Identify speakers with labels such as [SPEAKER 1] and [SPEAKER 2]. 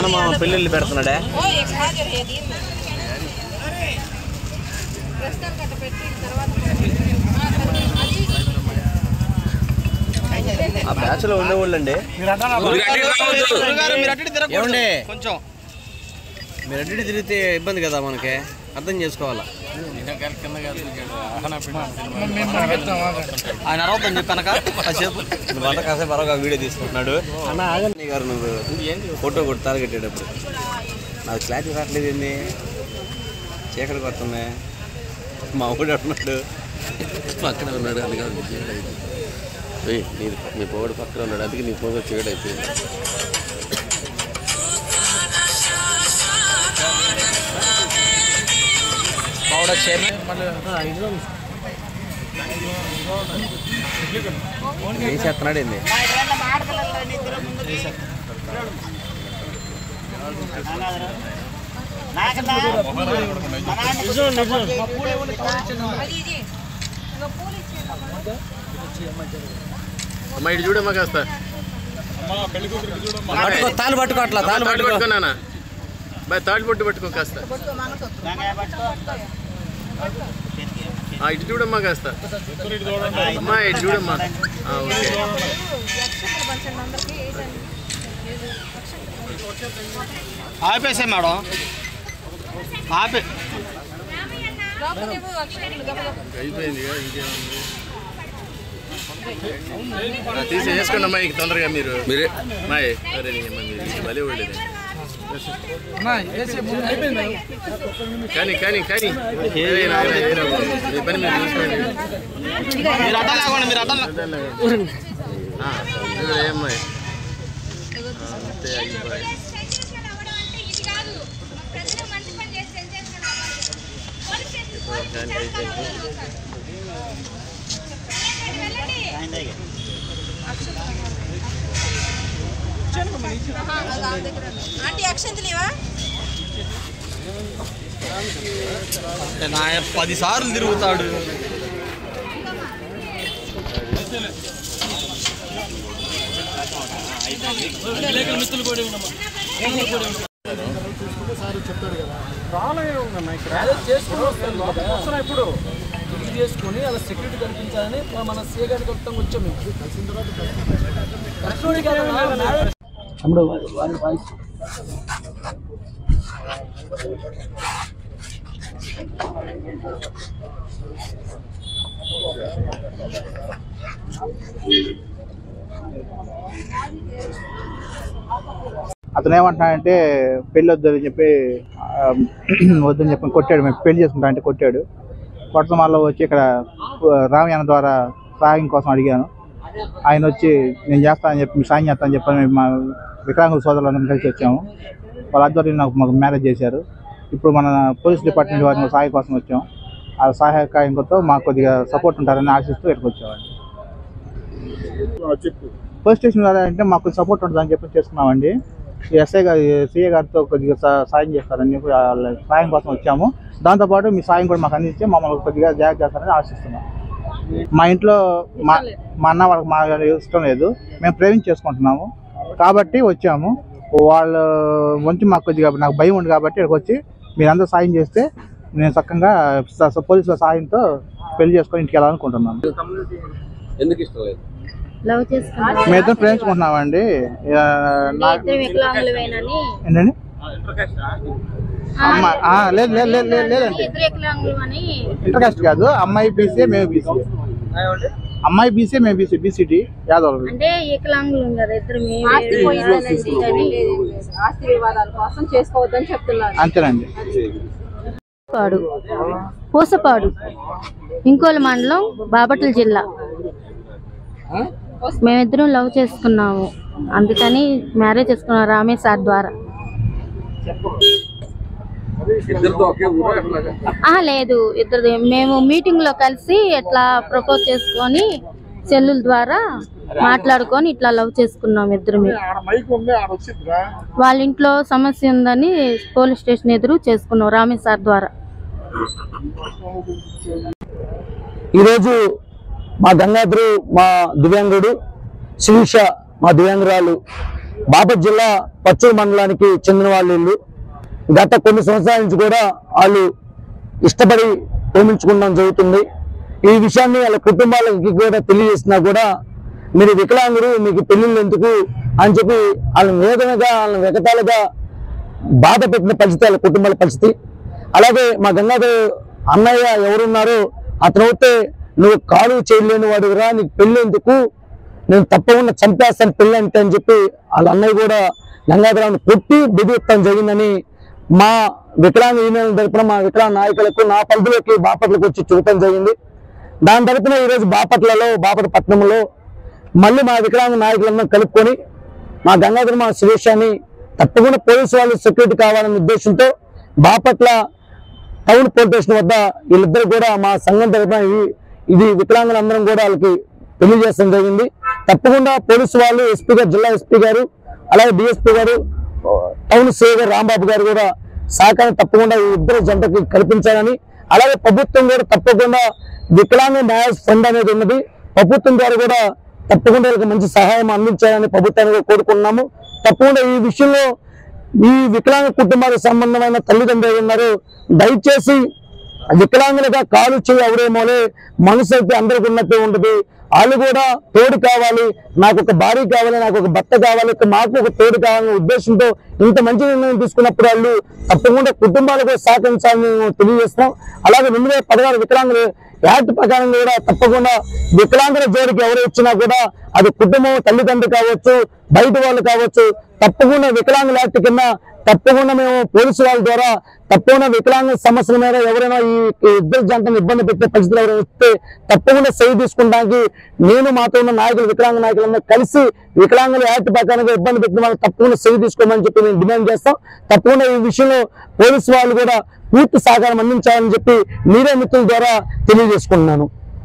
[SPEAKER 1] చందమామ పెళ్ళిళ్ళు పెడుతున్నాడే ఆ బ్యాచ్ లో ఉండేవాళ్ళండి. కొంచెం మీరు అడ్డు తిరిగితే ఇబ్బంది కదా, మనకి అర్థం చేసుకోవాలా. ఆయన అరవద్దని చెప్పానక కాసేపు కాసేపు అరవగా వీడియో తీసుకుంటున్నాడు. గారు నువ్వు ఫోటో కొట్టి తాగెట్టేటప్పుడు నాకు క్లారిటీ రావట్లేదు. ఏంది చీకటి కొడుతుంది. మా ఊడు అంటున్నాడు పక్కన ఉన్నాడు. అది కాదు మీ పోడు పక్కన ఉన్నాడు, అందుకే నీ ఫోన్ చీకటి అయిపోయింది. ఏం చేస్తున్నాడు ఏంది? అమ్మా ఇటు చూడమ్మా కాస్త తాళ్ళు పట్టుకో. అట్లా తాళ్ళు పట్టుకోనా బాయ్, తాళ్ళు పట్టు పట్టుకో కాస్త. ఇటు చూడమ్మా కాస్త. అమ్మా ఇటు చూడమ్మా. ఆపేసే మేడం, ఆపే అయిపోయింది. ఇంకేముంది తీసేసుకోండి అమ్మా తొందరగా. మీరే మాయ్ భలే ఉండేది. కానీ కానీ కానీ మీ పని మీరు చూసుకోండి. ఏమ్మాయి అంతే అయిపోయి. నా 10 సార్లు తిరుగుతాడు.
[SPEAKER 2] ఇప్పుడు చేసుకొని అలా సెక్యూరిటీ కల్పించాలని మన సీఏ గారికి మొత్తం వచ్చాము.
[SPEAKER 3] అతను ఏమంటున్నాడంటే పెళ్ళి వద్దని చెప్పి వద్దని చెప్పి కొట్టాడు. మేము పెళ్లి చేసుకుంటా అంటే కొట్టాడు. కొట్టడం వల్ల వచ్చి ఇక్కడ రామయ్య ద్వారా సహాయం కోసం అడిగాను. ఆయన వచ్చి నేను చేస్తానని చెప్పి సాయం చేస్తానని చెప్పని మా వికలాంగుల సోదరులందరం కలిసి వచ్చాము. వాళ్ళ ఆధ్వర్యంలో మాకు మ్యారేజ్ చేశారు. ఇప్పుడు మన పోలీస్ డిపార్ట్మెంట్ వారిని సహాయం కోసం వచ్చాము. ఆ సహాయకాయంతో మాకు కొద్దిగా సపోర్ట్ ఉంటారని ఆశిస్తూ ఇక్కడికి వచ్చామండి. పోలీస్ స్టేషన్ ద్వారా అంటే మాకు సపోర్ట్ ఉంటుందని చెప్పి చేసుకున్నామండి. ఎస్ఐ గారు సిఐ గారితో కొద్దిగా సాయం చేస్తారని చెప్పి సాయం కోసం వచ్చాము. దాంతోపాటు మీ సాయం కూడా మాకు అందించి మమ్మల్ని కొద్దిగా జాగ్రత్త చేస్తారని ఆశిస్తున్నాం. మా ఇంట్లో మా అన్న వాళ్ళకి మా ఇష్టం లేదు, మేము ప్రేమించి చేసుకుంటున్నాము కాబట్టి వచ్చాము. వాళ్ళు వంచి మాకు కొద్దిగా నాకు భయం ఉంది కాబట్టి ఇక్కడికి వచ్చి మీరందరూ సాయం చేస్తే నేను చక్కగా పోలీసుల సాయంతో పెళ్లి చేసుకొని ఇంటికి వెళ్ళాలనుకుంటున్నాను.
[SPEAKER 1] ఎందుకు ఇష్టం లేదు?
[SPEAKER 3] మేమిద్దరం ప్రేమించుకుంటున్నామండి. ఏంటండి? లేదు లేదు లేదు లేదండి, ఇంటర్ కాస్ట్ కాదు. అమ్మాయి బీసీ మేము బీసీ. అమ్మాయి బీసీ మేము బీసీ, బీసీటీ యాదవ్. అంతేనండి.
[SPEAKER 4] పూసపాడు ఇంకోల మండలం, బాపట్ల జిల్లా. మేమిద్దరం లవ్ చేసుకున్నాము, అందుకని మ్యారేజ్ చేసుకున్నాం రామయ్య సార్ ద్వారా. లేదు, ఇద్దరు మేము మీటింగ్ లో కలిసి ఇట్లా ప్రపోజ్ చేసుకొని సెల్లుల ద్వారా మాట్లాడుకొని ఇట్లా లవ్ చేసుకున్నాం ఇద్దరు. వాళ్ళ ఇంట్లో సమస్య ఉందని పోలీస్ స్టేషన్ ఎదురు చేసుకున్నాం రామయ్య సార్ ద్వారా.
[SPEAKER 5] ఈరోజు మా గంగాధరు, మా దివ్యాంగుడు శిరీష, మా దివ్యాంగురాలు బాపట్ల జిల్లా పచ్చూరు మండలానికి చెందిన వాళ్ళు. గత కొన్ని సంవత్సరాల నుంచి కూడా వాళ్ళు ఇష్టపడి ప్రేమించుకోవడం జరుగుతుంది. ఈ విషయాన్ని వాళ్ళ కుటుంబాలకి కూడా తెలియజేసినా కూడా మీరు వికలాంగులు, మీకు పెళ్లిళ్ళు ఎందుకు అని చెప్పి వాళ్ళని వేదనగా వాళ్ళని వెగతాలుగా బాధ పెట్టిన పరిస్థితి వాళ్ళ కుటుంబాల పరిస్థితి. అలాగే మా గంగాధర్ అన్నయ్య ఎవరున్నారో అతనైతే నువ్వు కాలు చేయలేని వాడురా, నీకు పెళ్లి ఎందుకు, నేను తప్పకుండా చంపేస్తాను పెళ్లి అంటే అని చెప్పి వాళ్ళ అన్నయ్య కూడా గంగాధరాన్ని కొట్టి బెదిరిస్తాం జరిగిందని మా వికలాంగ యూనియన్ తరపున మా వికలాంగ నాయకులకు నా పరిధిలోకి బాపట్లకు వచ్చి చూడటం జరిగింది. దాని తరపున ఈరోజు బాపట్లలో బాపట్ల పట్టణంలో మళ్ళీ మా వికలాంగ నాయకులందరూ కలుపుకొని మా గంగాధర్ మా సురేషాన్ని తప్పకుండా పోలీసు వాళ్ళు సెక్యూరిటీ కావాలనే ఉద్దేశంతో బాపట్ల టౌన్ పోలీస్ స్టేషన్ వద్ద వీళ్ళిద్దరు కూడా మా సంఘం తరపున ఇది వికలాంగులందరం కూడా వాళ్ళకి తెలియజేయడం జరిగింది. తప్పకుండా పోలీసు వాళ్ళు ఎస్పీ గారు, జిల్లా ఎస్పీ గారు, అలాగే డిఎస్పీ గారు, టౌన్ సిఐ గారు రాంబాబు గారు కూడా సహకారం తప్పకుండా ఈ ఇద్దరు జంటకి కల్పించాలని, అలాగే ప్రభుత్వం కూడా తప్పకుండా వికలాంగ న్యాయ ఫండ్ అనేది ఉన్నది, ప్రభుత్వం ద్వారా కూడా తప్పకుండా మంచి సహాయం అందించాలని ప్రభుత్వాన్ని కోరుకున్నాము. తప్పకుండా ఈ విషయంలో ఈ వికలాంగ కుటుంబాలకు సంబంధమైన తల్లిదండ్రులు ఉన్నారు, దయచేసి వికలాంగులుగా కాలు చేయి అవరేమోలే మనసు అయితే అందరికి ఉన్నట్టు ఉంటుంది. వాళ్ళు కూడా తోడు కావాలి, నాకు ఒక భార్య కావాలి, నాకు ఒక భర్త కావాలి, మాకు ఒక తోడు కావాలనే ఉద్దేశంతో ఇంత మంచి నిర్ణయం తీసుకున్నప్పుడు వాళ్ళు తప్పకుండా కుటుంబాలకు సహకరించాలని తెలియజేస్తున్నాం. అలాగే 2016 వికలాంగులు యాక్ట్ ప్రకారం కూడా తప్పకుండా వికలాంగుల జోలికి ఎవరు వచ్చినా కూడా అది కుటుంబం, తల్లిదండ్రులు కావచ్చు, బయట వాళ్ళు కావచ్చు, తప్పకుండా వికలాంగుల యాక్ట్ కింద తప్పకుండా మేము పోలీసు వాళ్ళ ద్వారా తప్పకుండా వికలాంగ సమస్యల మీద ఎవరైనా ఈ ఇద్దరు జంటను ఇబ్బంది పెట్టే పరిస్థితులు ఎవరైనా వస్తే తప్పకుండా సై తీసుకుంటానికి నేను మాతో ఉన్న నాయకులు, వికలాంగ నాయకులందరూ కలిసి వికలాంగుల యాక్ట్ ప్రకారంగా ఇబ్బంది పెట్టిన వాళ్ళకి తప్పకుండా సై తీసుకోమని చెప్పి మేము డిమాండ్ చేస్తాం. తప్పకుండా ఈ విషయంలో పోలీసు వాళ్ళు కూడా పూర్తి సహకారం అందించాలని చెప్పి మీడియా మిత్రుల ద్వారా తెలియజేసుకుంటున్నాను.